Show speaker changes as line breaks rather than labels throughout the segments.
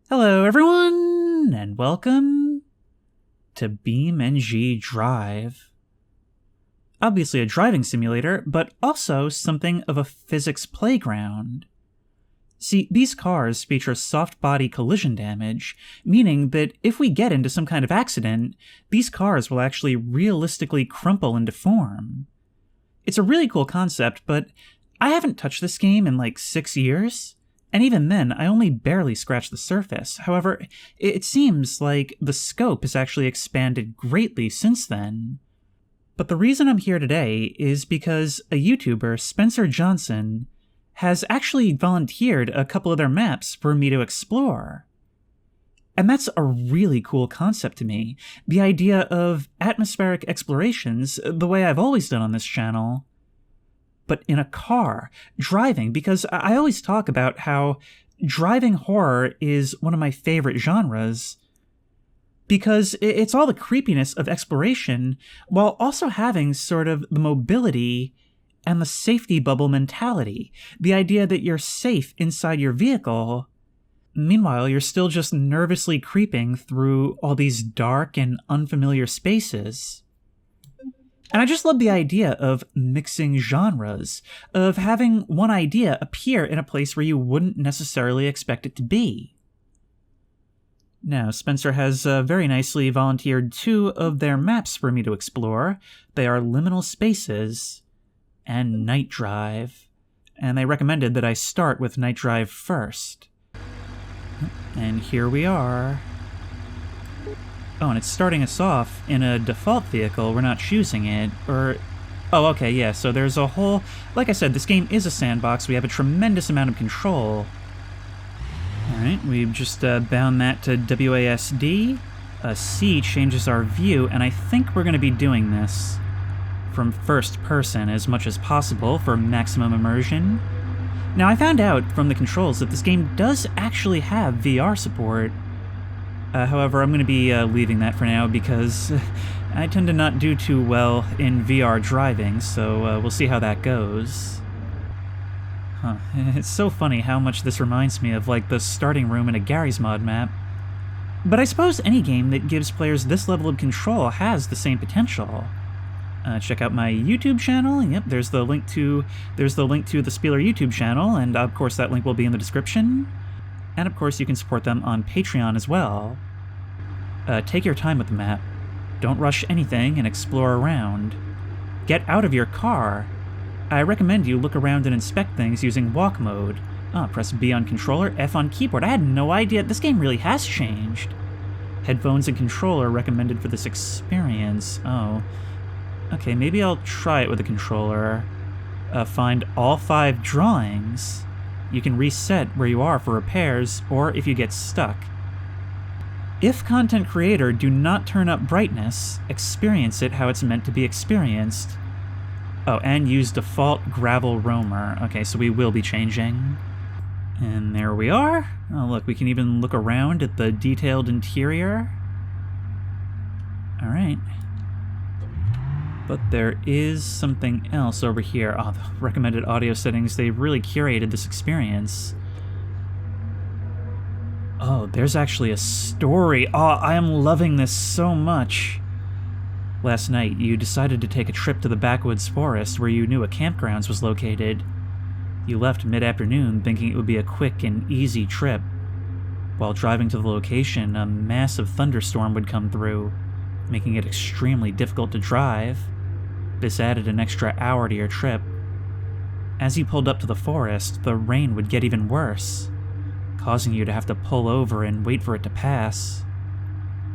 Hello everyone, and welcome to BeamNG Drive. Obviously a driving simulator, but also something of a physics playground. See, these cars feature soft body collision damage, meaning that if we get into some kind of accident, these cars will actually realistically crumple and deform. It's a really cool concept, but I haven't touched this game in like 6 years. And even then, I only barely scratched the surface. However, it seems like the scope has actually expanded greatly since then. But the reason I'm here today is because a YouTuber, Spencer Johnson, has actually volunteered a couple of their maps for me to explore. And that's a really cool concept to me. The idea of atmospheric explorations, the way I've always done on this channel, but in a car, driving, because I always talk about how driving horror is one of my favorite genres, because it's all the creepiness of exploration while also having sort of the mobility and the safety bubble mentality, the idea that you're safe inside your vehicle. Meanwhile, you're still just nervously creeping through all these dark and unfamiliar spaces. And I just love the idea of mixing genres, of having one idea appear in a place where you wouldn't necessarily expect it to be. Now, Spencer has very nicely volunteered 2 of their maps for me to explore. They are Liminal Spaces and Night Drive, and they recommended that I start with Night Drive first. And here we are. Oh, and it's starting us off in a default vehicle. We're not choosing it, or... Oh, okay, yeah, so there's a whole... Like I said, this game is a sandbox. We have a tremendous amount of control. Alright, we've just bound that to WASD. C changes our view, and I think we're going to be doing this from first person as much as possible for maximum immersion. Now, I found out from the controls that this game does actually have VR support. However, I'm going to be leaving that for now because I tend to not do too well in VR driving, so we'll see how that goes. Huh. It's so funny how much this reminds me of like the starting room in a Garry's Mod map. But I suppose any game that gives players this level of control has the same potential. Check out my YouTube channel. Yep, there's the link to the Spieler YouTube channel, and of course that link will be in the description. And of course you can support them on Patreon as well. Take your time with the map. Don't rush anything and explore around. Get out of your car. I recommend you look around and inspect things using walk mode. Press B on controller, F on keyboard. I had no idea. This game really has changed. Headphones and controller recommended for this experience. Oh. Okay, maybe I'll try it with a controller. Find all 5 drawings. You can reset where you are for repairs, or if you get stuck. If content creator, do not turn up brightness, experience it how it's meant to be experienced. Oh, and use default gravel roamer. Okay, so we will be changing. And there we are. Oh look, we can even look around at the detailed interior. Alright. But there is something else over here. Oh, the recommended audio settings, they really curated this experience. Oh, there's actually a story. Oh, I am loving this so much. Last night, you decided to take a trip to the backwoods forest where you knew a campgrounds was located. You left mid-afternoon thinking it would be a quick and easy trip. While driving to the location, a massive thunderstorm would come through, making it extremely difficult to drive. This added an extra hour to your trip. As you pulled up to the forest, the rain would get even worse, causing you to have to pull over and wait for it to pass.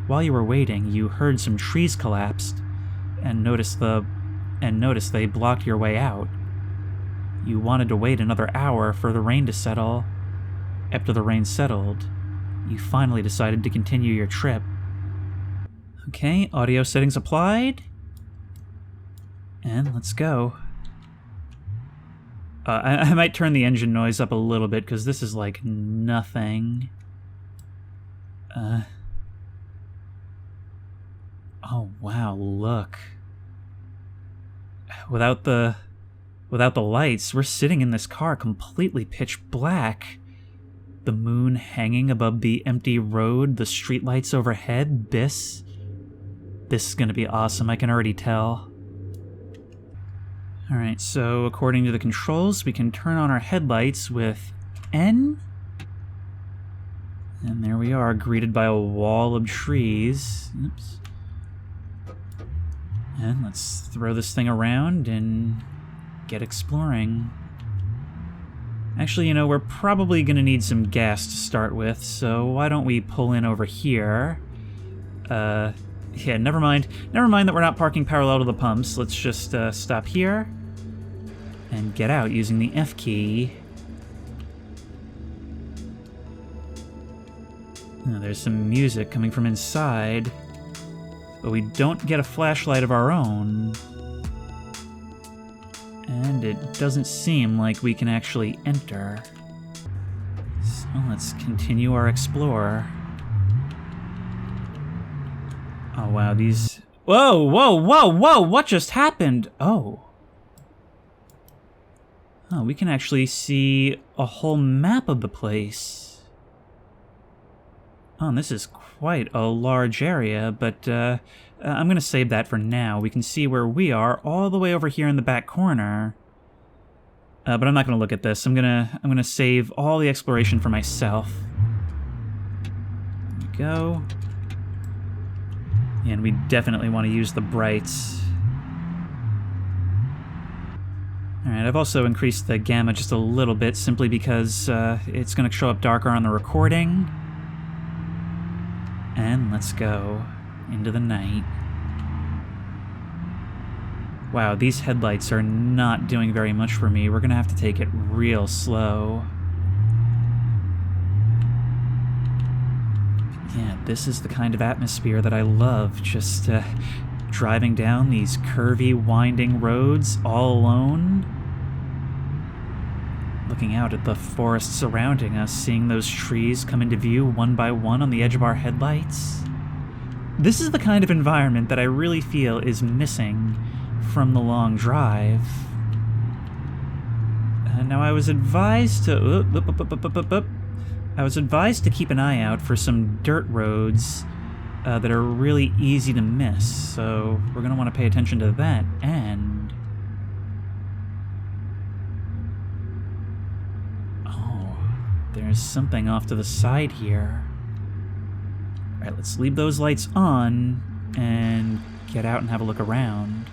While you were waiting, you heard some trees collapsed, and noticed they blocked your way out. You wanted to wait another hour for the rain to settle. After the rain settled, you finally decided to continue your trip. Okay, audio settings applied. And let's go. I might turn the engine noise up a little bit, because this is like nothing. Oh wow, look. Without the lights, we're sitting in this car completely pitch black. The moon hanging above the empty road, the streetlights overhead. This is gonna be awesome, I can already tell. Alright, so according to the controls, we can turn on our headlights with N. And there we are, greeted by a wall of trees. Oops. And let's throw this thing around and get exploring. Actually, you know, we're probably gonna need some gas to start with, so why don't we pull in over here? Yeah, never mind. Never mind that we're not parking parallel to the pumps. Let's just stop here and get out using the F key. Oh, there's some music coming from inside, but we don't get a flashlight of our own. And it doesn't seem like we can actually enter. So let's continue our explore. Oh wow, these... Whoa, whoa, whoa, whoa! What just happened? Oh, we can actually see a whole map of the place. Oh, and this is quite a large area, but I'm gonna save that for now. We can see where we are all the way over here in the back corner. But I'm not gonna look at this. I'm gonna save all the exploration for myself. There we go. And we definitely want to use the brights. Alright, I've also increased the gamma just a little bit, simply because it's going to show up darker on the recording. And let's go into the night. Wow, these headlights are not doing very much for me. We're going to have to take it real slow. Yeah, this is the kind of atmosphere that I love, just driving down these curvy, winding roads all alone. Looking out at the forest surrounding us, seeing those trees come into view one by one on the edge of our headlights. This is the kind of environment that I really feel is missing from the long drive. Now I was advised to... I was advised to keep an eye out for some dirt roads that are really easy to miss, so we're going to want to pay attention to that, and... Oh, there's something off to the side here. Alright, let's leave those lights on and get out and have a look around.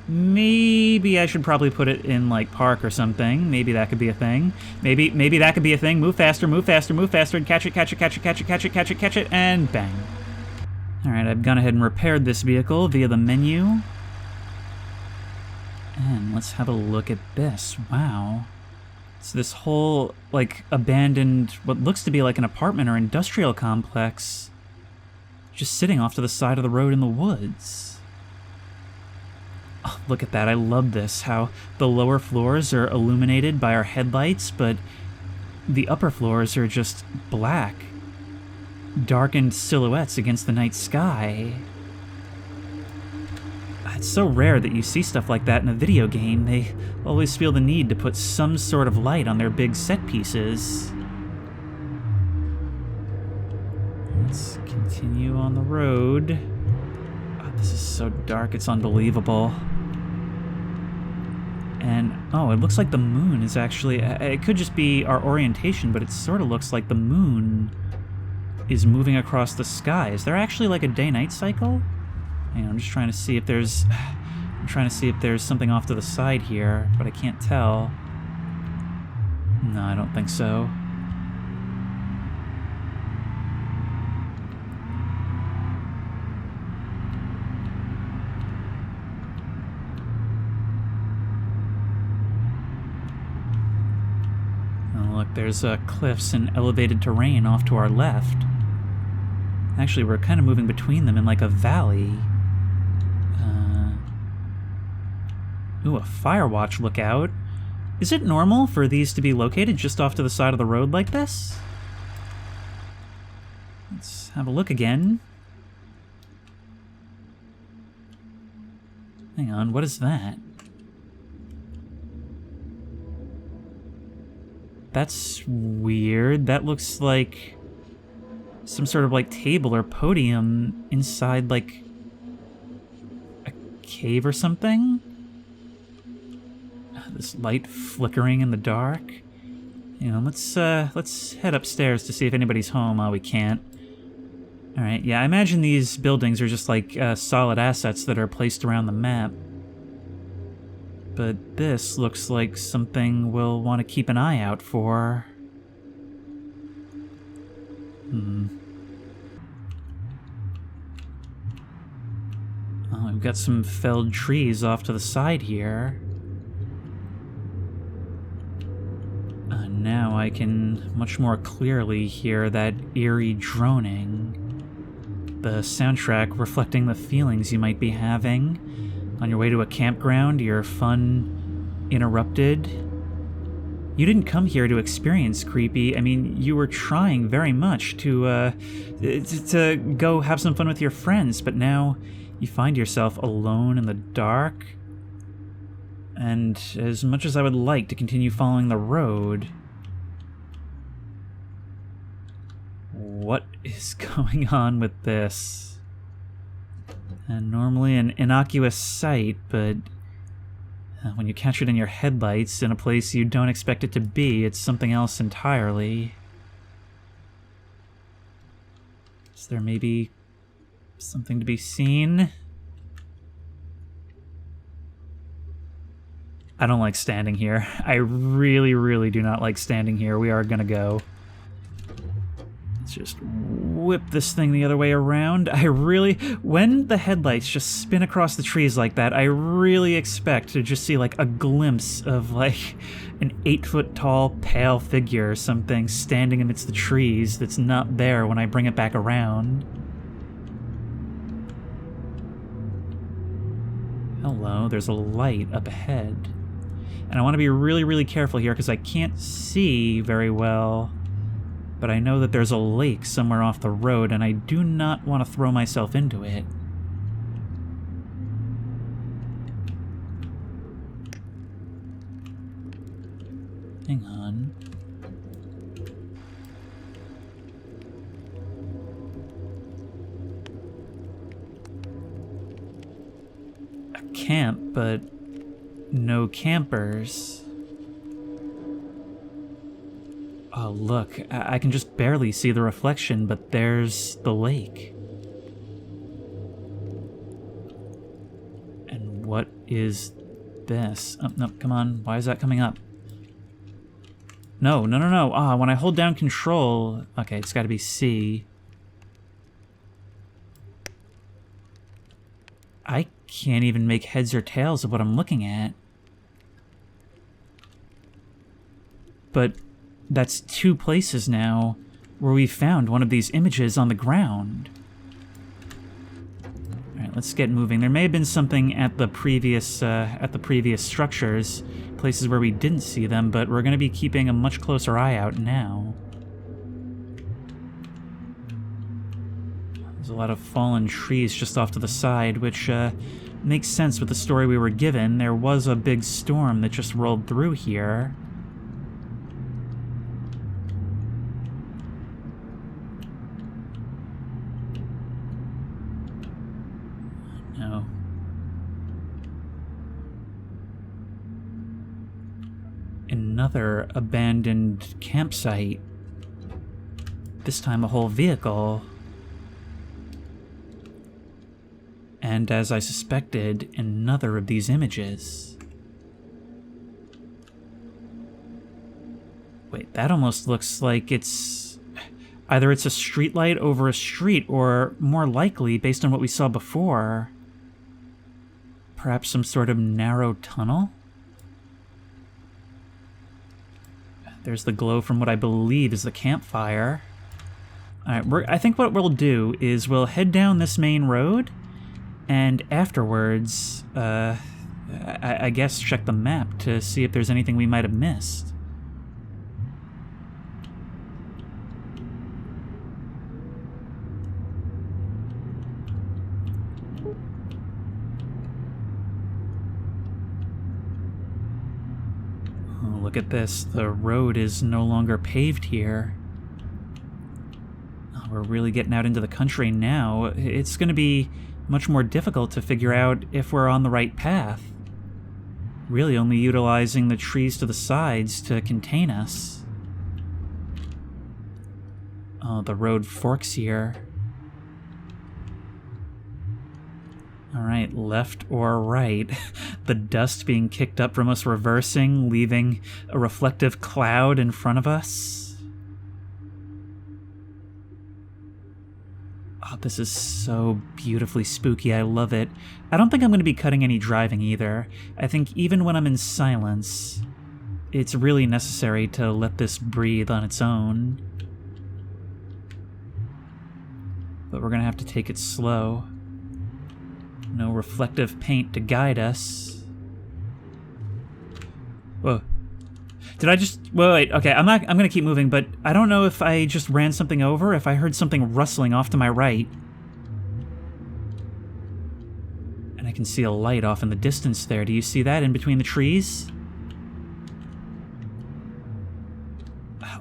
Maybe I should probably put it in, like, park or something. Maybe that could be a thing. Maybe that could be a thing. Move faster, move faster, move faster, and catch it, catch it, catch it, catch it, catch it, catch it, catch it, and bang. Alright, I've gone ahead and repaired this vehicle via the menu. And let's have a look at this. Wow. It's this whole, like, abandoned, what looks to be like an apartment or industrial complex, just sitting off to the side of the road in the woods. Oh, look at that, I love this, how the lower floors are illuminated by our headlights, but the upper floors are just black, darkened silhouettes against the night sky. It's so rare that you see stuff like that in a video game. They always feel the need to put some sort of light on their big set pieces. Let's continue on the road. Oh, this is so dark, it's unbelievable. And, oh, it looks like the moon is actually... It could just be our orientation, but it sort of looks like the moon is moving across the sky. Is there actually like a day-night cycle? Hang on, I'm just trying to see if there's... I'm trying to see if there's something off to the side here, but I can't tell. No, I don't think so. Look, there's cliffs and elevated terrain off to our left. Actually, we're kind of moving between them in like a valley. Ooh, a Firewatch lookout. Is it normal for these to be located just off to the side of the road like this? Let's have a look again. Hang on, what is that? That's weird. That looks like some sort of, like, table or podium inside, like, a cave or something? This light flickering in the dark. You know, let's head upstairs to see if anybody's home. Oh, we can't. Alright, yeah, I imagine these buildings are just like solid assets that are placed around the map. But this looks like something we'll want to keep an eye out for. Oh, we've got some felled trees off to the side here. Now I can much more clearly hear that eerie droning. The soundtrack reflecting the feelings you might be having on your way to a campground, your fun interrupted. You didn't come here to experience creepy. I mean, you were trying very much to go have some fun with your friends, but now you find yourself alone in the dark. And as much as I would like to continue following the road, what is going on with this? And normally an innocuous sight, but when you catch it in your headlights in a place you don't expect it to be, it's something else entirely. Is there maybe something to be seen? I don't like standing here. I really, really do not like standing here. We are gonna go. Let's just whip this thing the other way around. When the headlights just spin across the trees like that, I really expect to just see like a glimpse of like an 8-foot-tall pale figure or something standing amidst the trees that's not there when I bring it back around. Hello, there's a light up ahead. And I want to be really, really careful here because I can't see very well. But I know that there's a lake somewhere off the road, and I do not want to throw myself into it. Hang on. A camp, but no campers. Oh, look, I can just barely see the reflection, but there's the lake. And what is this? Oh, no, come on. Why is that coming up? No. Ah, when I hold down control... Okay, it's gotta be C. I can't even make heads or tails of what I'm looking at. But that's 2 places now where we found one of these images on the ground. Alright, let's get moving. There may have been something at the previous structures, places where we didn't see them, but we're going to be keeping a much closer eye out now. There's a lot of fallen trees just off to the side, which makes sense with the story we were given. There was a big storm that just rolled through here. No. Another abandoned campsite. This time a whole vehicle. And as I suspected, another of these images. Wait, that almost looks like it's... Either it's a streetlight over a street, or more likely, based on what we saw before, perhaps some sort of narrow tunnel? There's the glow from what I believe is the campfire. Alright, I think what we'll do is we'll head down this main road, and afterwards, I guess check the map to see if there's anything we might have missed. look at this. The road is no longer paved here. Oh, we're really getting out into the country now. It's going to be much more difficult to figure out if we're on the right path. Really only utilizing the trees to the sides to contain us. Oh, the road forks here. Alright, left or right. The dust being kicked up from us reversing, leaving a reflective cloud in front of us. Oh, this is so beautifully spooky. I love it. I don't think I'm going to be cutting any driving either. I think even when I'm in silence, it's really necessary to let this breathe on its own. But we're going to have to take it slow. No reflective paint to guide us. Whoa. Did I just... Wait, okay, I'm gonna keep moving, but I don't know if I just ran something over, if I heard something rustling off to my right. And I can see a light off in the distance there. Do you see that in between the trees?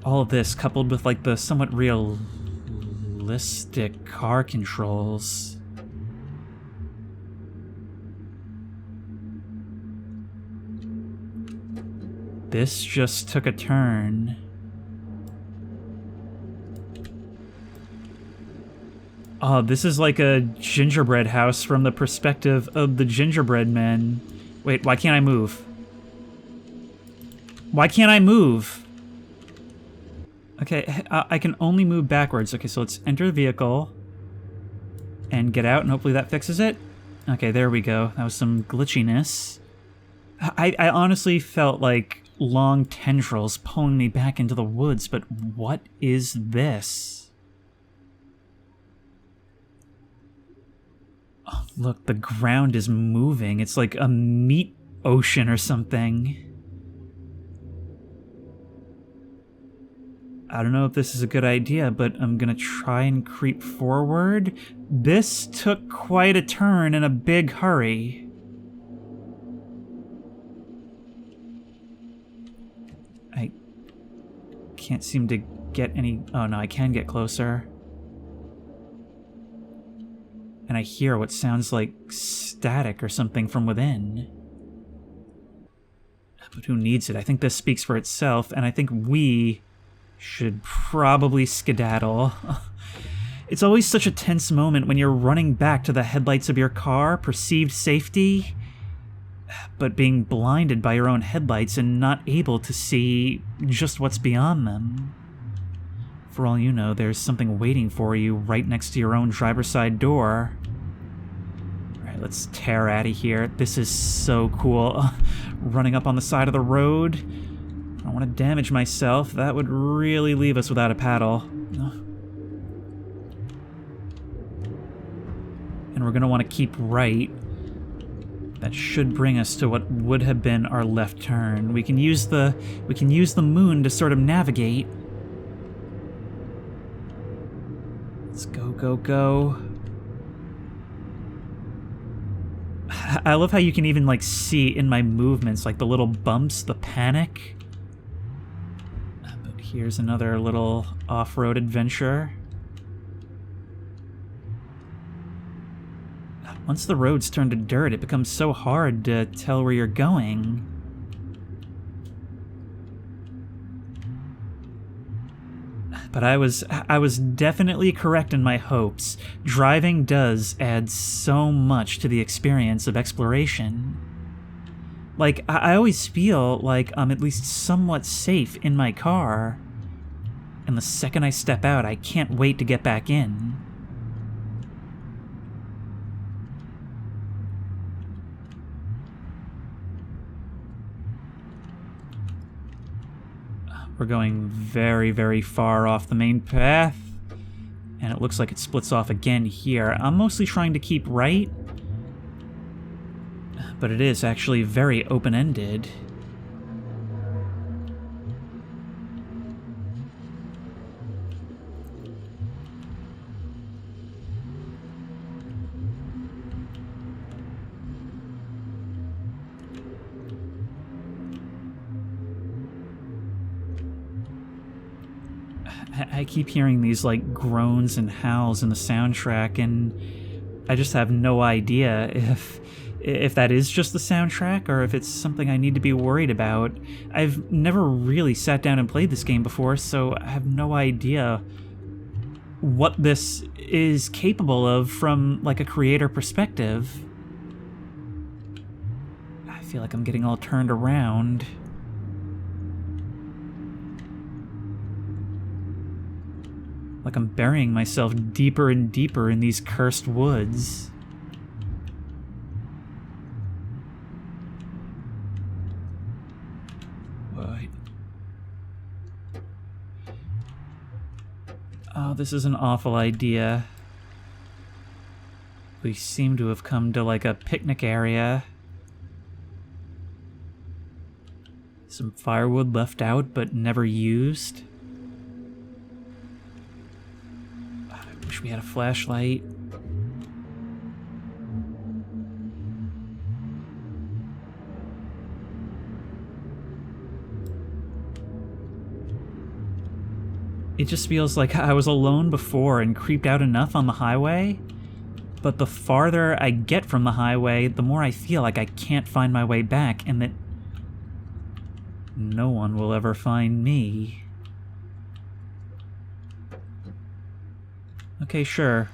All of this coupled with, like, the somewhat realistic car controls. This just took a turn. Oh, this is like a gingerbread house from the perspective of the gingerbread men. Wait, why can't I move? Why can't I move? Okay, I can only move backwards. Okay, so let's enter the vehicle and get out, and hopefully that fixes it. Okay, there we go. That was some glitchiness. I honestly felt like long tendrils pulling me back into the woods, but what is this? Oh, look, the ground is moving. It's like a meat ocean or something. I don't know if this is a good idea, but I'm gonna try and creep forward. This took quite a turn in a big hurry. I can't seem to get any... Oh no, I can get closer. And I hear what sounds like static or something from within. But who needs it? I think this speaks for itself, and I think we should probably skedaddle. It's always such a tense moment when you're running back to the headlights of your car, perceived safety, but being blinded by your own headlights and not able to see just what's beyond them. For all you know, there's something waiting for you right next to your own driver's side door. Alright, let's tear out of here. This is so cool. Running up on the side of the road. I don't want to damage myself. That would really leave us without a paddle. And we're going to want to keep right. That should bring us to what would have been our left turn. We can use the moon to sort of navigate. Let's go, go, go. I love how you can even like see in my movements, like the little bumps, the panic. But here's another little off-road adventure. Once the roads turn to dirt, it becomes so hard to tell where you're going. But I was definitely correct in my hopes. Driving does add so much to the experience of exploration. Like, I always feel like I'm at least somewhat safe in my car. And the second I step out, I can't wait to get back in. We're going very, very far off the main path, and it looks like it splits off again here. I'm mostly trying to keep right, but it is actually very open-ended. I keep hearing these, like, groans and howls in the soundtrack, and I just have no idea if that is just the soundtrack or if it's something I need to be worried about. I've never really sat down and played this game before, so I have no idea what this is capable of from, like, a creator perspective. I feel like I'm getting all turned around. Like I'm burying myself deeper and deeper in these cursed woods. What? Oh, this is an awful idea. We seem to have come to like a picnic area. Some firewood left out but never used. I wish we had a flashlight. It just feels like I was alone before and creeped out enough on the highway, but the farther I get from the highway, the more I feel like I can't find my way back and that no one will ever find me. Okay, sure.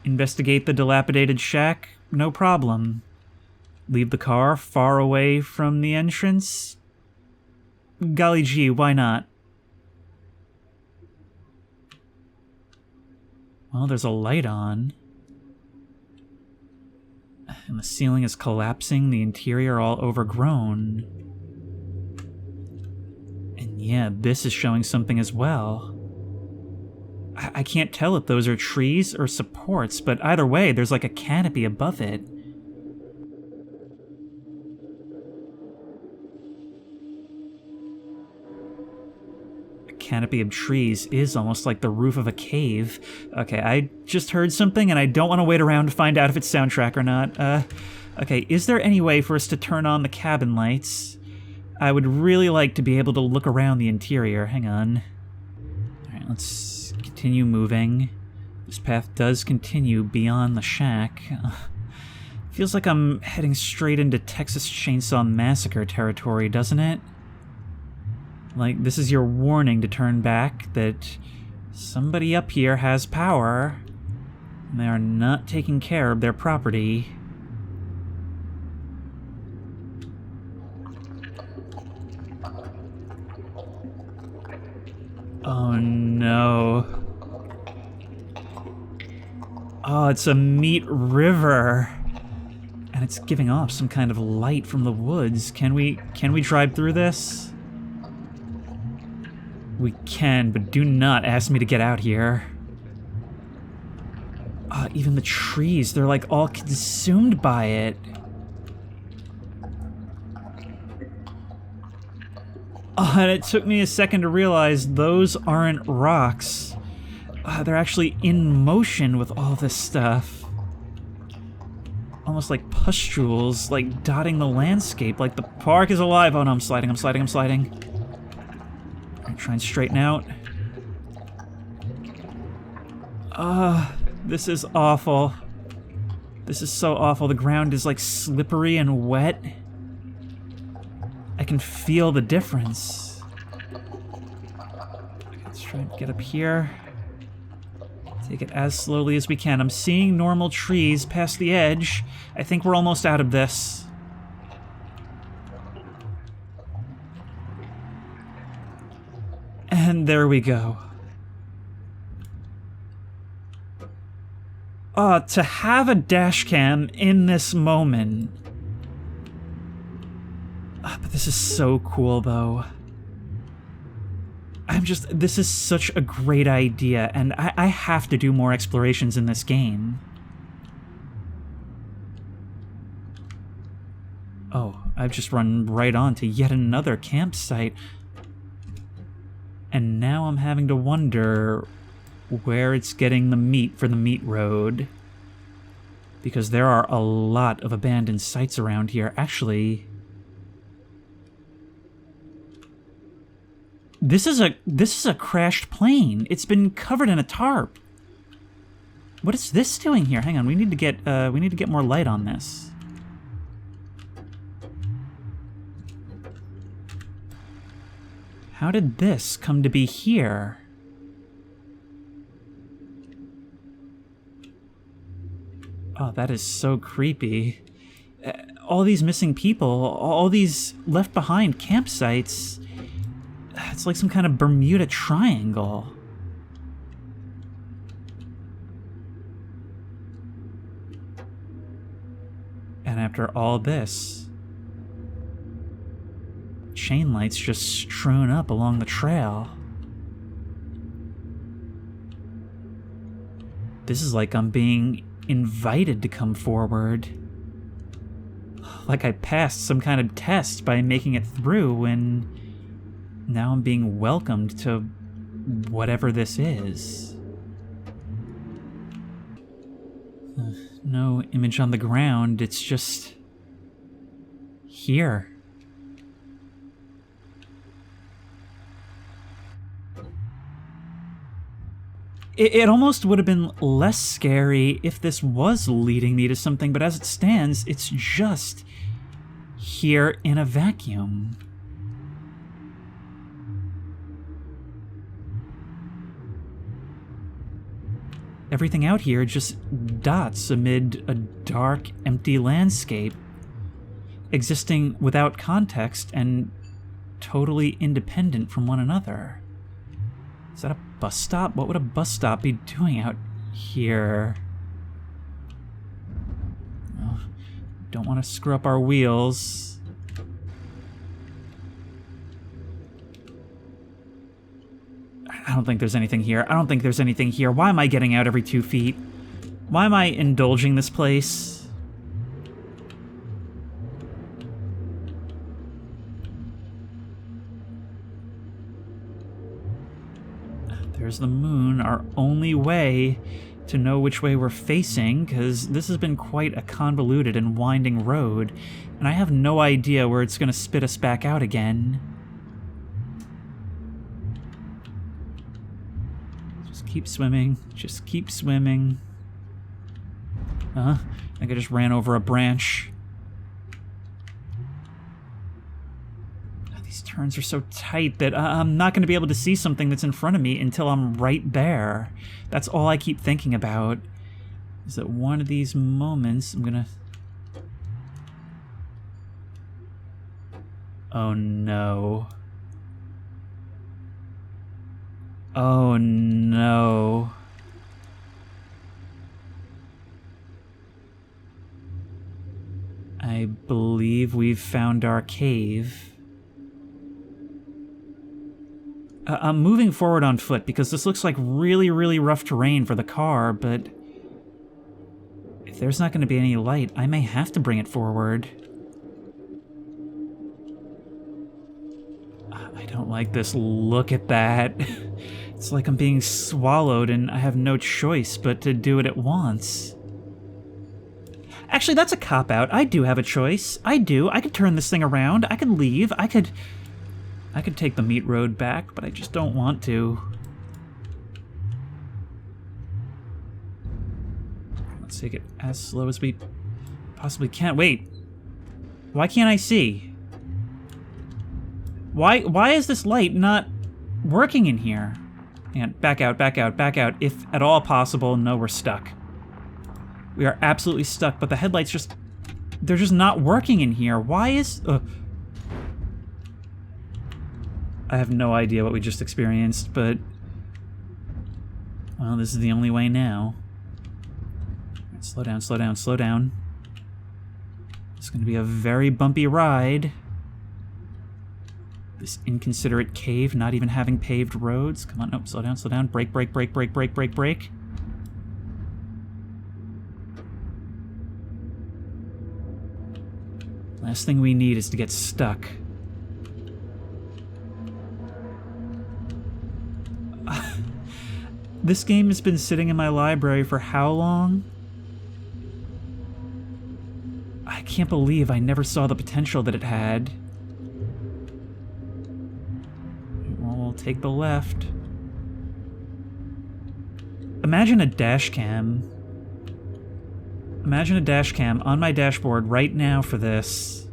Investigate the dilapidated shack, no problem. Leave the car far away from the entrance? Golly gee, why not? Well, there's a light on. And the ceiling is collapsing, the interior all overgrown. And yeah, this is showing something as well. I can't tell if those are trees or supports, but either way, there's like a canopy above it. A canopy of trees is almost like the roof of a cave. Okay, I just heard something and I don't want to wait around to find out if it's soundtrack or not. Okay, is there any way for us to turn on the cabin lights? I would really like to be able to look around the interior. Hang on. Alright, let's continue moving. This path does continue beyond the shack. Feels like I'm heading straight into Texas Chainsaw Massacre territory, doesn't it? Like, this is your warning to turn back, that somebody up here has power, and they are not taking care of their property. Oh no. Oh, it's a meat river. And it's giving off some kind of light from the woods. Can we drive through this? We can, but do not ask me to get out here. Even the trees, they're like all consumed by it. And it took me a second to realize those aren't rocks. They're actually in motion with all this stuff. Almost like pustules, like dotting the landscape, like the park is alive. Oh no, I'm sliding. Alright, try and straighten out. This is awful. This is so awful. The ground is like slippery and wet. I can feel the difference. Let's try and get up here. Take it as slowly as we can. I'm seeing normal trees past the edge. I think we're almost out of this. And there we go. To have a dash cam in this moment. But this is so cool, though. This is such a great idea, and I have to do more explorations in this game. Oh, I've just run right on to yet another campsite. And now I'm having to wonder where it's getting the meat for the meat road. Because there are a lot of abandoned sites around here. Actually, This is a crashed plane. It's been covered in a tarp. What is this doing here? Hang on, we need to get more light on this. How did this come to be here? Oh, that is so creepy. All these missing people, all these left behind campsites. It's like some kind of Bermuda Triangle. And after all this, chain lights just strewn up along the trail. This is like I'm being invited to come forward. Like I passed some kind of test by making it through, when now I'm being welcomed to whatever this is. No image on the ground, it's just here. It almost would have been less scary if this was leading me to something, but as it stands, it's just here in a vacuum. Everything out here just dots amid a dark, empty landscape, existing without context and totally independent from one another. Is that a bus stop? What would a bus stop be doing out here? Oh, don't want to screw up our wheels. I don't think there's anything here. I don't think there's anything here. Why am I getting out every 2 feet? Why am I indulging this place? There's the moon, our only way to know which way we're facing, because this has been quite a convoluted and winding road, and I have no idea where it's going to spit us back out again. Just keep swimming. Just keep swimming. I think I just ran over a branch. These turns are so tight that I'm not going to be able to see something that's in front of me until I'm right there. That's all I keep thinking about. Is that one of these moments I'm gonna... Oh no. Oh no. I believe we've found our cave. I'm moving forward on foot because this looks like really, really rough terrain for the car, but if there's not going to be any light, I may have to bring it forward. I don't like this. Look at that. It's like I'm being swallowed and I have no choice but to do what it wants. Actually, that's a cop-out. I do have a choice. I do. I could turn this thing around. I could leave. I could take the meat road back, but I just don't want to. Let's take it as slow as we possibly can. Wait. Why can't I see? Why is this light not working in here? And back out, back out, back out. If at all possible, no, we're stuck. We are absolutely stuck, but the headlights just... they're just not working in here. Why is... I have no idea what we just experienced, but... well, this is the only way now. Right, slow down, slow down, slow down. It's going to be a very bumpy ride. This inconsiderate cave, not even having paved roads. Come on, nope, slow down, slow down. Brake, brake, brake, brake, brake, brake, brake. Last thing we need is to get stuck. This game has been sitting in my library for how long? I can't believe I never saw the potential that it had. We'll take the left. Imagine a dash cam. Imagine a dash cam on my dashboard right now for this.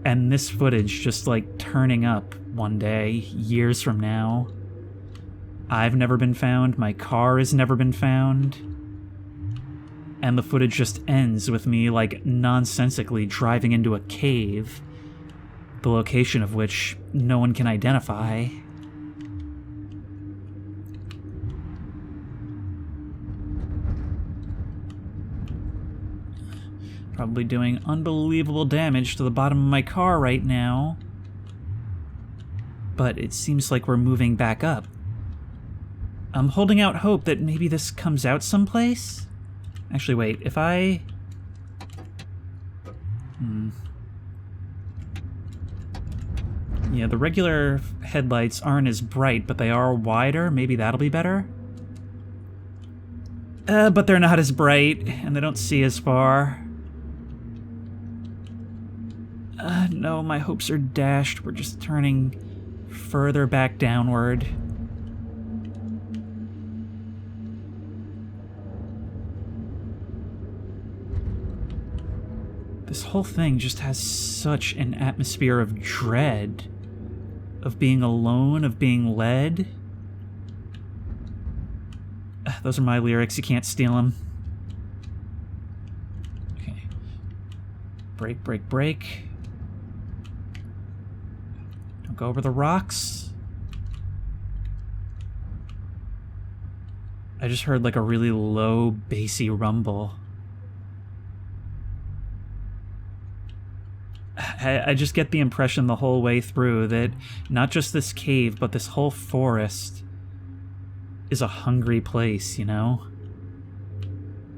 And this footage just like turning up one day, years from now. I've never been found, my car has never been found. And the footage just ends with me like nonsensically driving into a cave, the location of which no one can identify. Probably doing unbelievable damage to the bottom of my car right now. But it seems like we're moving back up. I'm holding out hope that maybe this comes out someplace? Actually, wait, if I... Yeah, the regular headlights aren't as bright, but they are wider. Maybe that'll be better? But they're not as bright, and they don't see as far. No, my hopes are dashed. We're just turning further back downward. This whole thing just has such an atmosphere of dread, of being alone, of being led. Those are my lyrics, you can't steal them. Okay. Brake, brake, brake. Don't go over the rocks. I just heard like a really low, bassy rumble. I just get the impression the whole way through that not just this cave, but this whole forest is a hungry place, you know?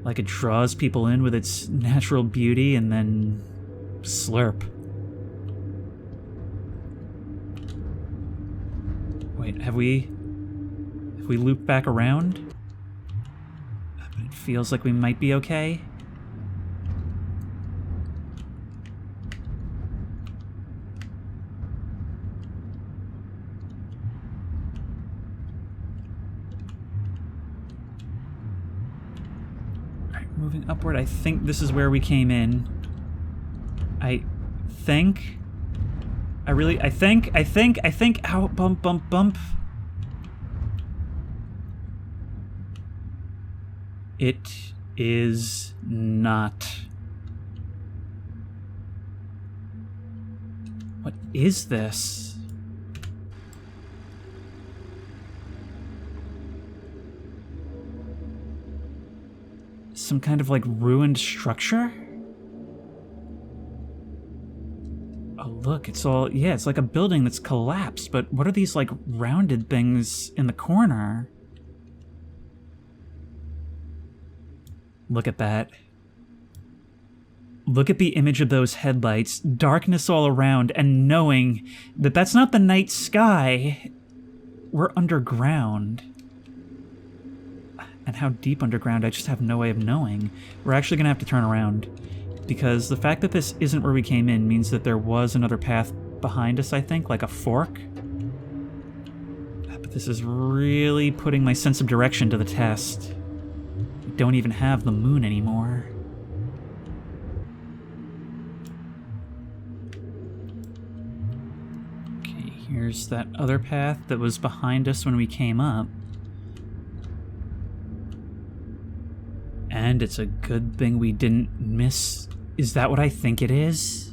Like it draws people in with its natural beauty and then slurp. Wait, have we looped back around? But it feels like we might be okay. Moving upward, I think this is where we came in. I think, ow, bump, bump, bump. It is not. What is this? Some kind of like ruined structure? Oh look, it's all, yeah, it's like a building that's collapsed, but what are these like rounded things in the corner? Look at that. Look at the image of those headlights, darkness all around, and knowing that that's not the night sky. We're underground. And how deep underground, I just have no way of knowing. We're actually gonna have to turn around, because the fact that this isn't where we came in means that there was another path behind us, I think, like a fork. But this is really putting my sense of direction to the test. We don't even have the moon anymore. Okay, here's that other path that was behind us when we came up. And it's a good thing we didn't miss. Is that what I think it is?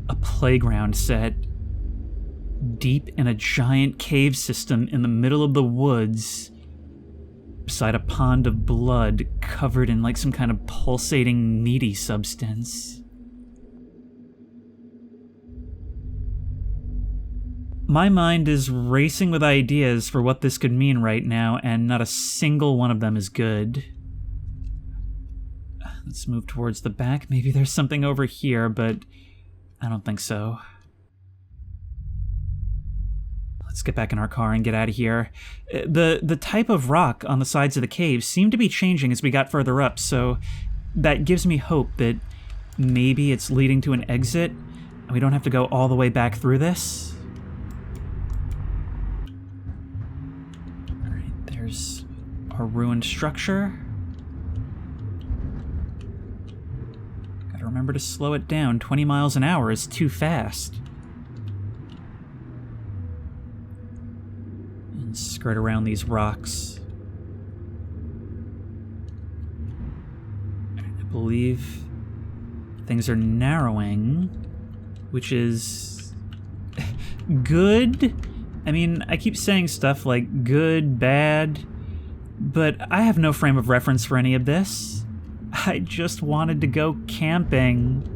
A playground set. Deep in a giant cave system in the middle of the woods. Beside a pond of blood covered in like some kind of pulsating meaty substance. My mind is racing with ideas for what this could mean right now, and not a single one of them is good. Let's move towards the back. Maybe there's something over here, but I don't think so. Let's get back in our car and get out of here. The type of rock on the sides of the cave seemed to be changing as we got further up, so that gives me hope that maybe it's leading to an exit and we don't have to go all the way back through this. Alright, there's our ruined structure. Gotta remember to slow it down. 20 miles an hour is too fast. Skirt around these rocks. I believe things are narrowing, which is good. I mean, I keep saying stuff like good, bad, but I have no frame of reference for any of this. I just wanted to go camping.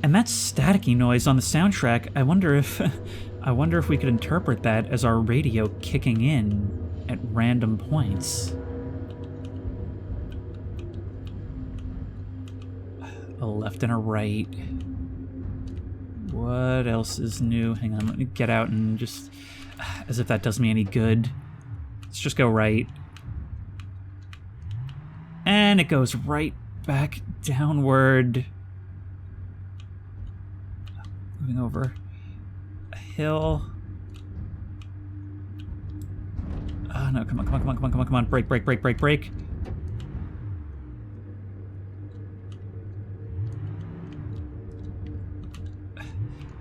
And that staticky noise on the soundtrack, I wonder if we could interpret that as our radio kicking in at random points. A left and a right. What else is new? Hang on, let me get out and just... as if that does me any good. Let's just go right. And it goes right back downward. Moving over a hill. Oh no, come on. Break.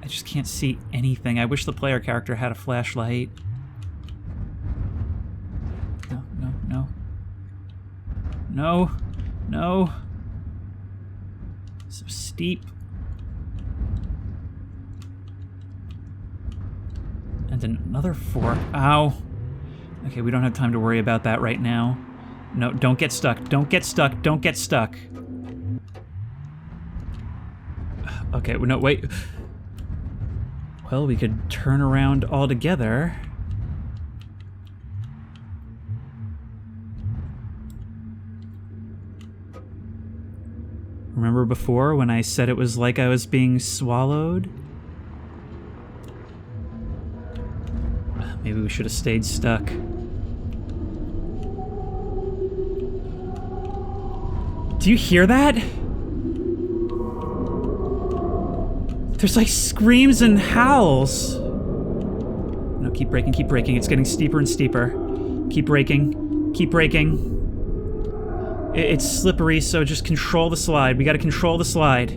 I just can't see anything. I wish the player character had a flashlight. No. So steep. And another fork. Ow. Okay, we don't have time to worry about that right now. No, don't get stuck. Don't get stuck. Okay, no, wait. Well, we could turn around altogether. Remember before when I said it was like I was being swallowed? Maybe we should have stayed stuck. Do you hear that? There's like screams and howls. No, keep braking. It's getting steeper and steeper. Keep braking. It's slippery, so just control the slide. We gotta control the slide.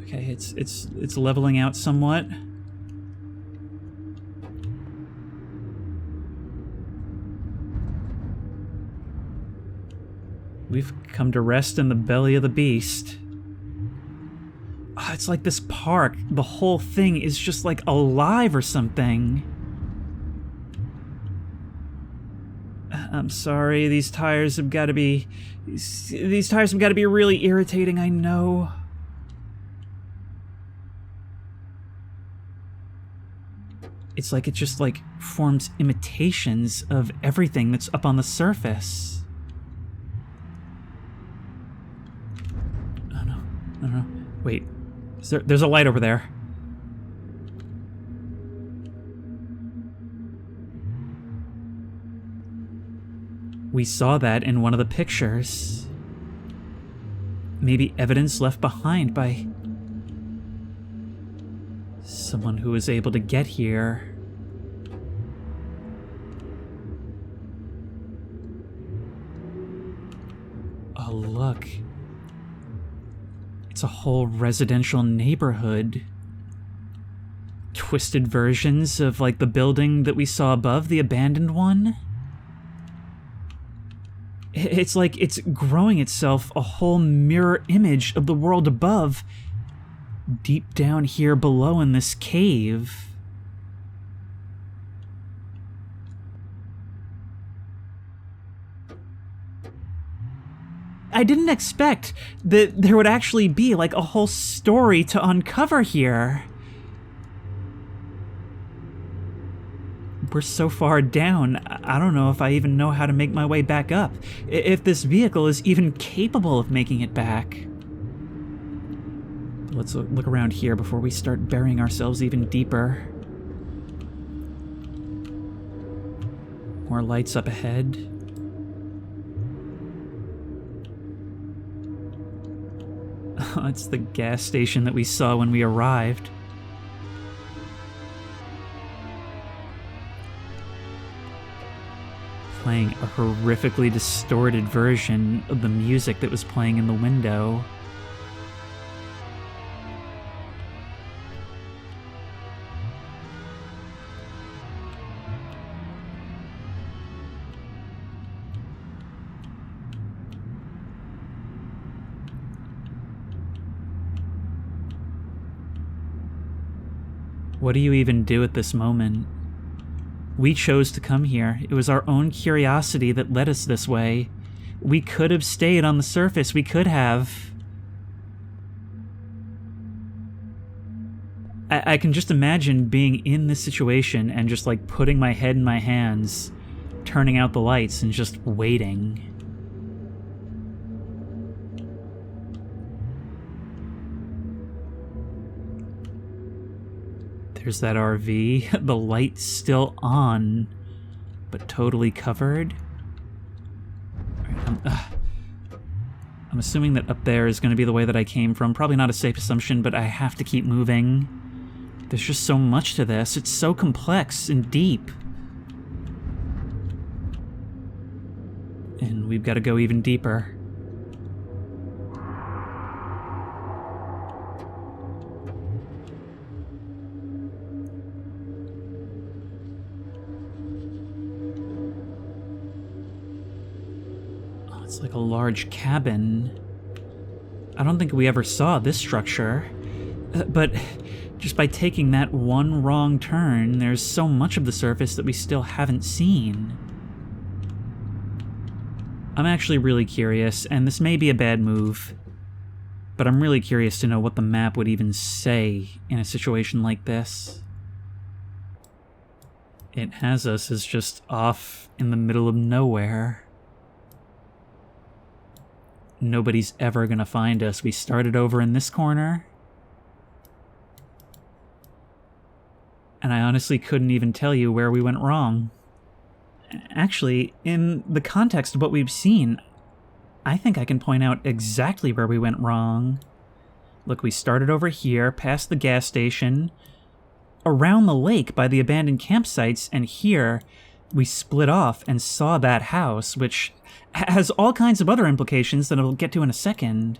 Okay, it's leveling out somewhat. We've come to rest in the belly of the beast. Oh, it's like this park. The whole thing is just like alive or something. I'm sorry, these tires have got to be really irritating, I know. It's like it just like forms imitations of everything that's up on the surface. Oh no. Wait. There's a light over there. We saw that in one of the pictures. Maybe evidence left behind by someone who was able to get here. Oh, look. It's a whole residential neighborhood. Twisted versions of, like, the building that we saw above, the abandoned one. It's like it's growing itself a whole mirror image of the world above, deep down here below in this cave. I didn't expect that there would actually be, like, a whole story to uncover here. We're so far down, I don't know if I even know how to make my way back up. If this vehicle is even capable of making it back. Let's look around here before we start burying ourselves even deeper. More lights up ahead. It's the gas station that we saw when we arrived. Playing a horrifically distorted version of the music that was playing in the window. What do you even do at this moment? We chose to come here. It was our own curiosity that led us this way. We could have stayed on the surface. We could have. I can just imagine being in this situation and just like putting my head in my hands, turning out the lights and just waiting. There's that RV, the light's still on, but totally covered. All right, I'm assuming that up there is going to be the way that I came from. Probably not a safe assumption, but I have to keep moving. There's just so much to this. It's so complex and deep. And we've got to go even deeper. It's like a large cabin. I don't think we ever saw this structure. But just by taking that one wrong turn, there's so much of the surface that we still haven't seen. I'm actually really curious, and this may be a bad move, but I'm really curious to know what the map would even say in a situation like this. It has us as just off in the middle of nowhere. Nobody's ever gonna find us. We started over in this corner. And I honestly couldn't even tell you where we went wrong. Actually, in the context of what we've seen, I think I can point out exactly where we went wrong. Look, we started over here, past the gas station, around the lake by the abandoned campsites, and here we split off and saw that house, which has all kinds of other implications that I'll get to in a second.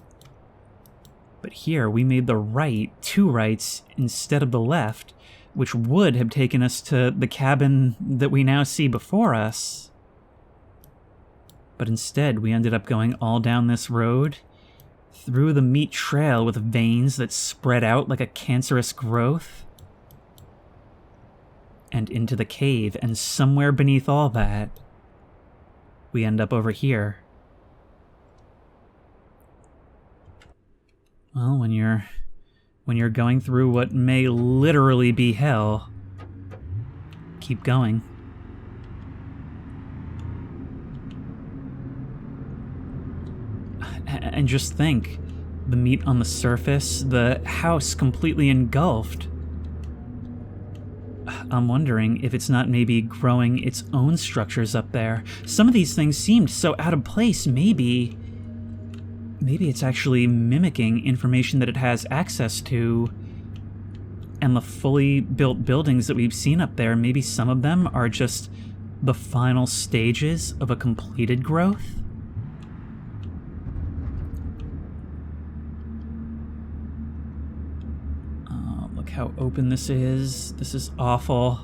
But here we made the right, two rights instead of the left, which would have taken us to the cabin that we now see before us. But instead we ended up going all down this road, through the meat trail with veins that spread out like a cancerous growth, and into the cave, and somewhere beneath all that, we end up over here. Well, when you're going through what may literally be hell, keep going. And just think, the meat on the surface, the house completely engulfed. I'm wondering if it's not maybe growing its own structures up there. Some of these things seemed so out of place, maybe it's actually mimicking information that it has access to. And the fully built buildings that we've seen up there, maybe some of them are just the final stages of a completed growth? Look how open this is. This is awful.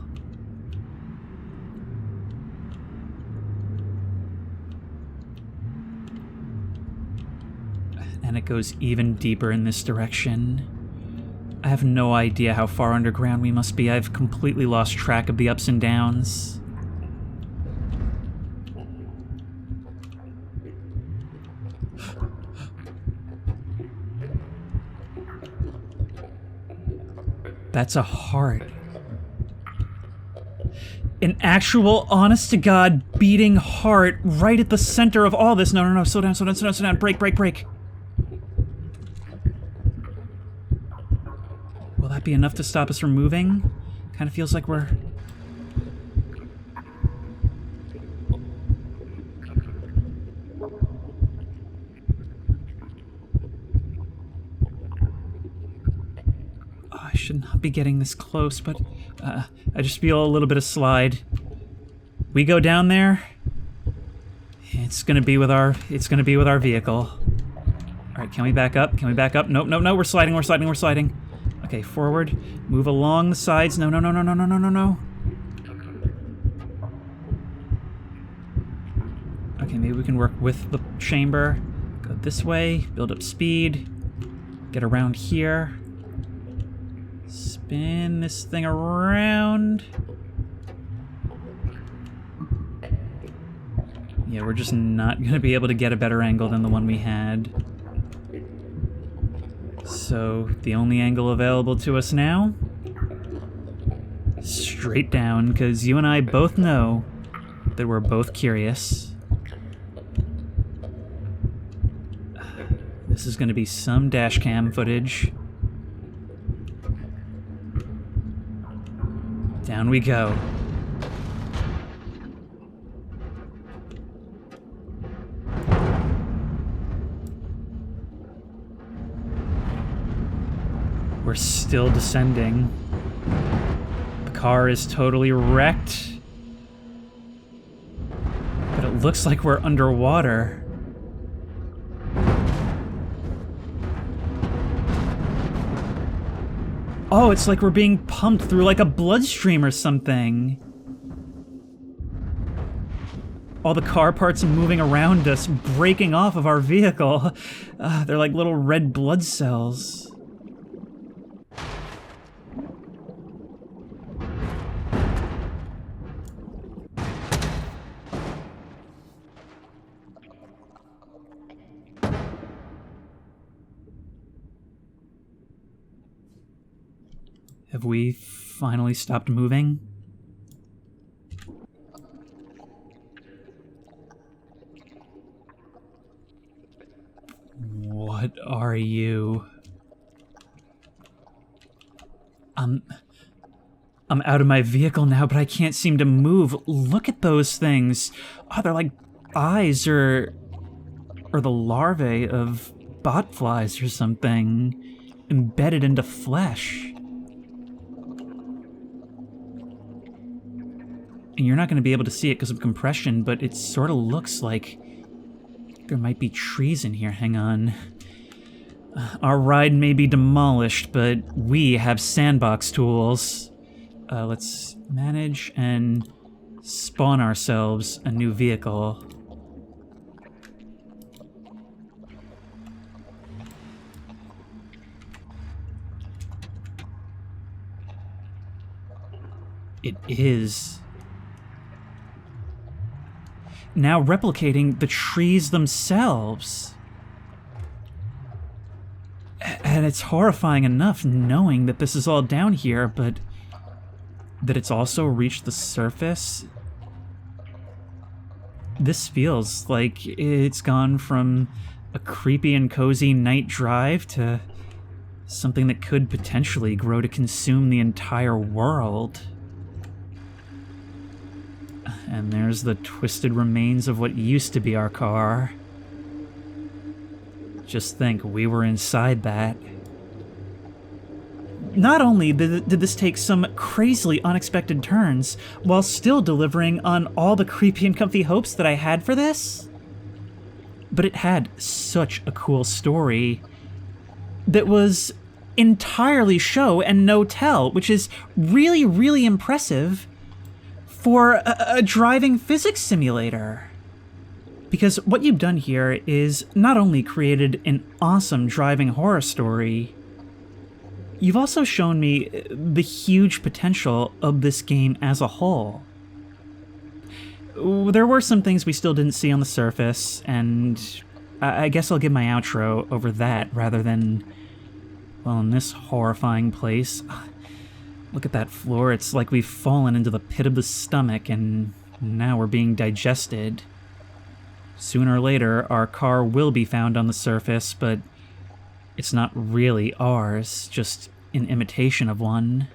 And it goes even deeper in this direction. I have no idea how far underground we must be. I've completely lost track of the ups and downs. That's a heart. An actual, honest-to-God, beating heart right at the center of all this. No, no, no, slow down, slow down, slow down, slow down. Break, break, break. Will that be enough to stop us from moving? Kind of feels like we're... Oh, I should not be getting this close, but I just feel a little bit of slide. We go down there, it's gonna be with our vehicle. All right, can we back up? Can we back up? Nope, nope, no, we're sliding, we're sliding, we're sliding. Okay, forward, move along the sides. No, no, no, no, no, no, no, no, no. Okay, maybe we can work with the chamber. Go this way, build up speed, get around here. Spin this thing around. Yeah, we're just not going to be able to get a better angle than the one we had. So, the only angle available to us now? Straight down, because you and I both know that we're both curious. This is going to be some dash cam footage. Down we go. We're still descending. The car is totally wrecked. But it looks like we're underwater. Oh, it's like we're being pumped through like a bloodstream or something. All the car parts moving around us, breaking off of our vehicle. They're like little red blood cells. Have we finally stopped moving? What are you? I'm out of my vehicle now, but I can't seem to move. Look at those things. Oh, they're like eyes or the larvae of botflies or something, embedded into flesh. And you're not going to be able to see it because of compression, but it sort of looks like there might be trees in here. Hang on. Our ride may be demolished, but we have sandbox tools. Let's manage and spawn ourselves a new vehicle. It is now replicating the trees themselves. And it's horrifying enough knowing that this is all down here, but that it's also reached the surface. This feels like it's gone from a creepy and cozy night drive to something that could potentially grow to consume the entire world. And there's the twisted remains of what used to be our car. Just think, we were inside that. Not only did this take some crazily unexpected turns, while still delivering on all the creepy and comfy hopes that I had for this, but it had such a cool story that was entirely show and no tell, which is really, really impressive for a driving physics simulator. Because what you've done here is not only created an awesome driving horror story, you've also shown me the huge potential of this game as a whole. There were some things we still didn't see on the surface, and I guess I'll give my outro over that rather than, well, in this horrifying place. Look at that floor. It's like we've fallen into the pit of the stomach and now we're being digested. Sooner or later, our car will be found on the surface, but it's not really ours, just an imitation of one.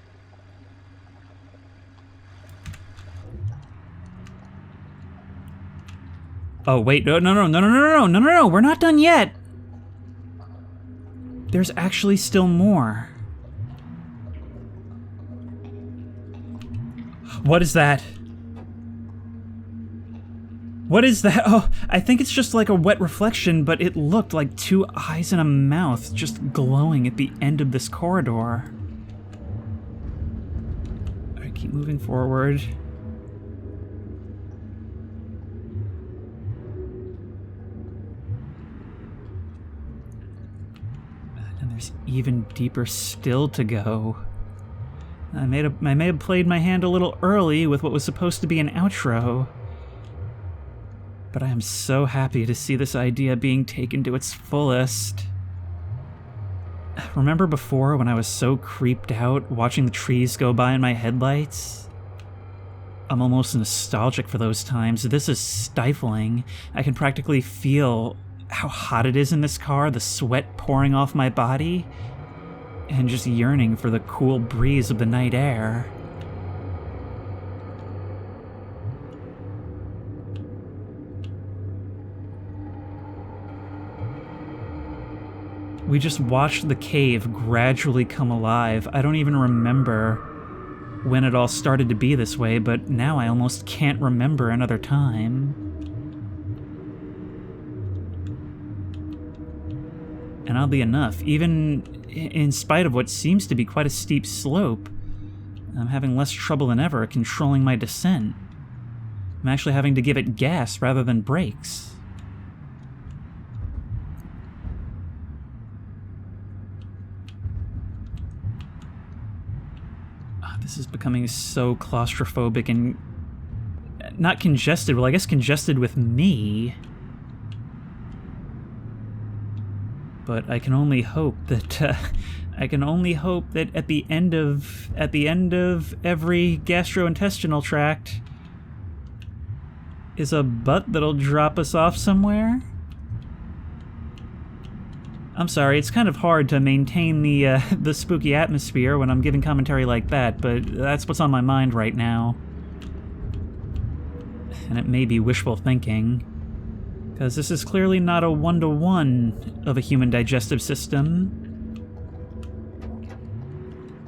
Oh, wait, no, we're not done yet! There's actually still more. What is that? What is that? Oh, I think it's just like a wet reflection, but it looked like two eyes and a mouth just glowing at the end of this corridor. Alright, keep moving forward. And there's even deeper still to go. I may have played my hand a little early with what was supposed to be an outro. But I am so happy to see this idea being taken to its fullest. Remember before when I was so creeped out watching the trees go by in my headlights? I'm almost nostalgic for those times. This is stifling. I can practically feel how hot it is in this car, the sweat pouring off my body, and just yearning for the cool breeze of the night air. We just watched the cave gradually come alive. I don't even remember when it all started to be this way, but now I almost can't remember another time. And oddly enough, even in spite of what seems to be quite a steep slope, I'm having less trouble than ever controlling my descent. I'm actually having to give it gas rather than brakes. This is becoming so claustrophobic and not congested. Well, I guess congested with me. But I can only hope that at the end of every gastrointestinal tract is a butt that'll drop us off somewhere. I'm sorry, it's kind of hard to maintain the spooky atmosphere when I'm giving commentary like that, but that's what's on my mind right now. And it may be wishful thinking, because this is clearly not a one-to-one of a human digestive system.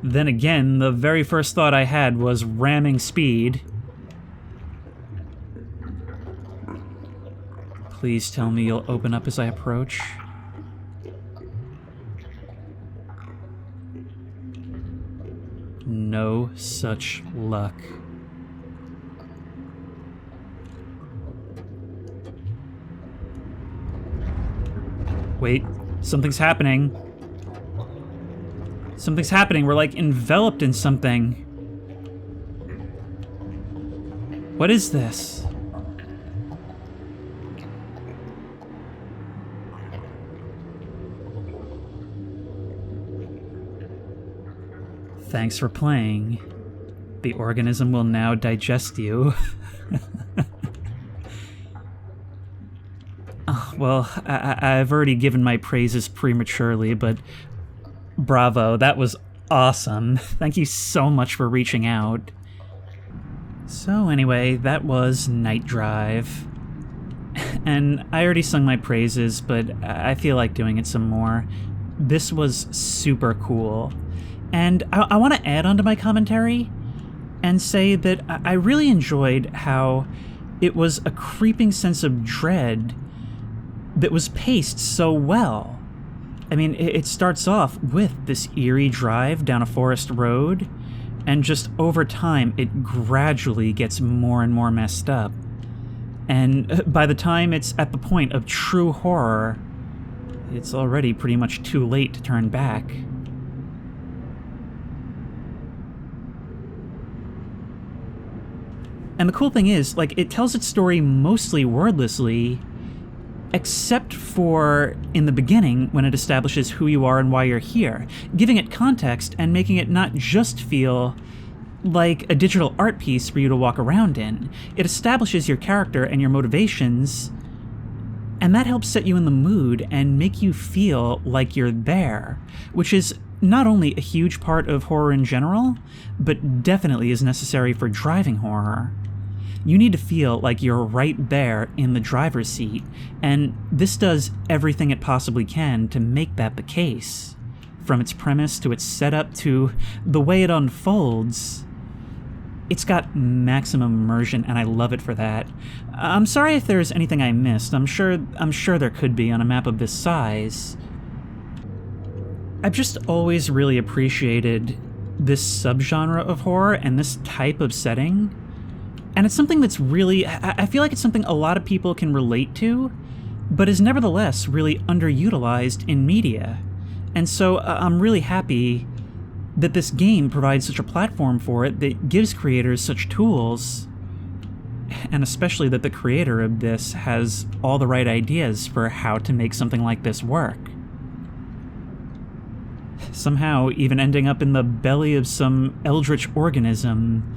Then again, the very first thought I had was ramming speed. Please tell me you'll open up as I approach. No such luck. Wait, something's happening. Something's happening. We're like enveloped in something. What is this? Thanks for playing. The organism will now digest you. Well, I've already given my praises prematurely, but bravo, that was awesome. Thank you so much for reaching out. So anyway, that was Night Drive. And I already sung my praises, but I feel like doing it some more. This was super cool. And I want to add on to my commentary and say that I really enjoyed how it was a creeping sense of dread that was paced so well. I mean, it starts off with this eerie drive down a forest road, and just over time, it gradually gets more and more messed up. And by the time it's at the point of true horror, it's already pretty much too late to turn back. And the cool thing is, like, it tells its story mostly wordlessly, except for in the beginning when it establishes who you are and why you're here, giving it context and making it not just feel like a digital art piece for you to walk around in. It establishes your character and your motivations, and that helps set you in the mood and make you feel like you're there, which is not only a huge part of horror in general, but definitely is necessary for driving horror. You need to feel like you're right there in the driver's seat, and this does everything it possibly can to make that the case. From its premise to its setup to the way it unfolds, it's got maximum immersion, and I love it for that. I'm sorry if there's anything I missed. I'm sure there could be on a map of this size. I've just always really appreciated this subgenre of horror and this type of setting. And it's something that's really, I feel like it's something a lot of people can relate to, but is nevertheless really underutilized in media. And so I'm really happy that this game provides such a platform for it that gives creators such tools, and especially that the creator of this has all the right ideas for how to make something like this work. Somehow even ending up in the belly of some eldritch organism,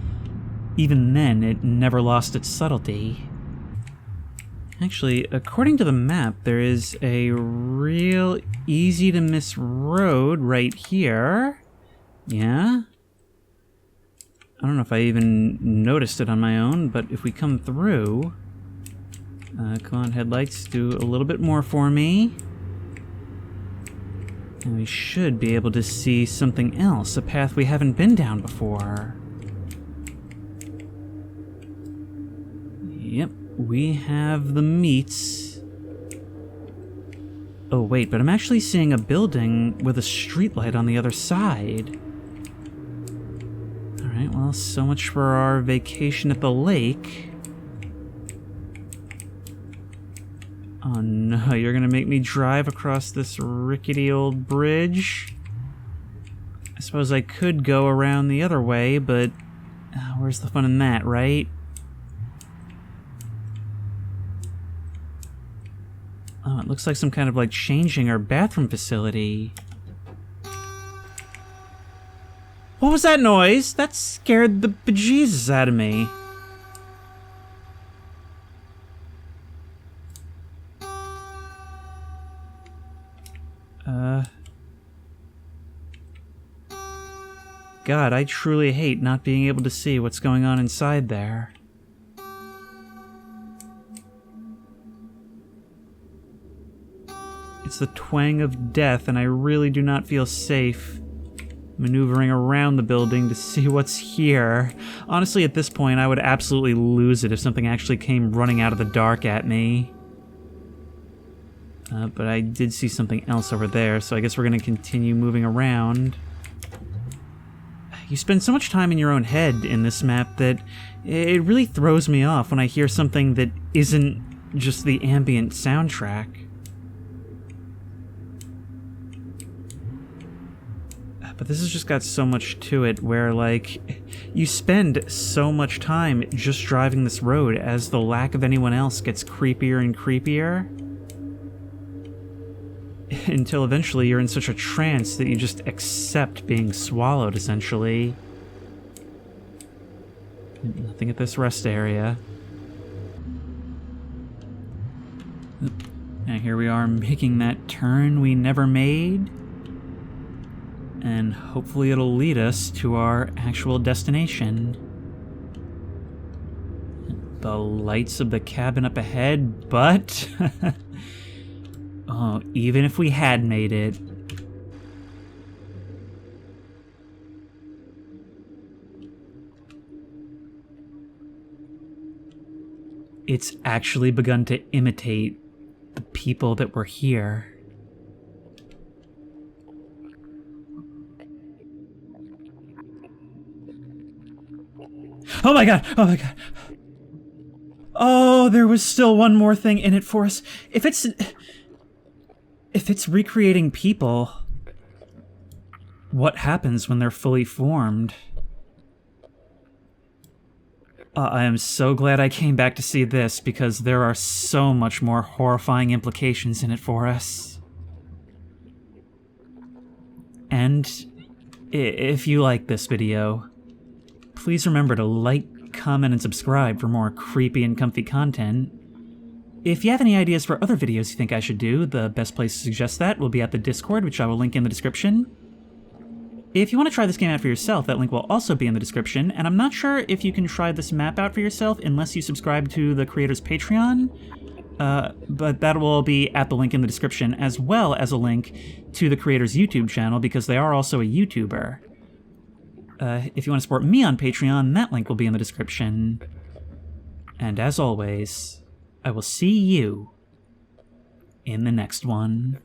even then it never lost its subtlety. Actually, according to the map, there is a real easy to miss road right here. Yeah? I don't know if I even noticed it on my own, but if we come through... come on, headlights, do a little bit more for me. And we should be able to see something else, a path we haven't been down before. Yep, we have the meats. Oh wait, but I'm actually seeing a building with a streetlight on the other side. Alright, well, so much for our vacation at the lake. Oh no, you're gonna make me drive across this rickety old bridge? I suppose I could go around the other way, but where's the fun in that, right? Oh, it looks like some kind of like changing or bathroom facility. What was that noise? That scared the bejesus out of me. God, I truly hate not being able to see what's going on inside there. It's the twang of death, and I really do not feel safe maneuvering around the building to see what's here. Honestly, at this point, I would absolutely lose it if something actually came running out of the dark at me. But I did see something else over there, so I guess we're going to continue moving around. You spend so much time in your own head in this map that it really throws me off when I hear something that isn't just the ambient soundtrack. But this has just got so much to it where, like, you spend so much time just driving this road as the lack of anyone else gets creepier and creepier. Until eventually you're in such a trance that you just accept being swallowed, essentially. Nothing at this rest area. And here we are making that turn we never made. And hopefully it'll lead us to our actual destination. The lights of the cabin up ahead, but... oh, even if we had made it... it's actually begun to imitate the people that were here. Oh my god! Oh my god! Oh, there was still one more thing in it for us. If it's recreating people, what happens when they're fully formed? I am so glad I came back to see this, because there are so much more horrifying implications in it for us. And if you like this video, please remember to like, comment, and subscribe for more creepy and comfy content. If you have any ideas for other videos you think I should do, the best place to suggest that will be at the Discord, which I will link in the description. If you want to try this game out for yourself, that link will also be in the description, and I'm not sure if you can try this map out for yourself unless you subscribe to the creator's Patreon, but that will be at the link in the description, as well as a link to the creator's YouTube channel, because they are also a YouTuber. If you want to support me on Patreon, that link will be in the description. And as always, I will see you in the next one.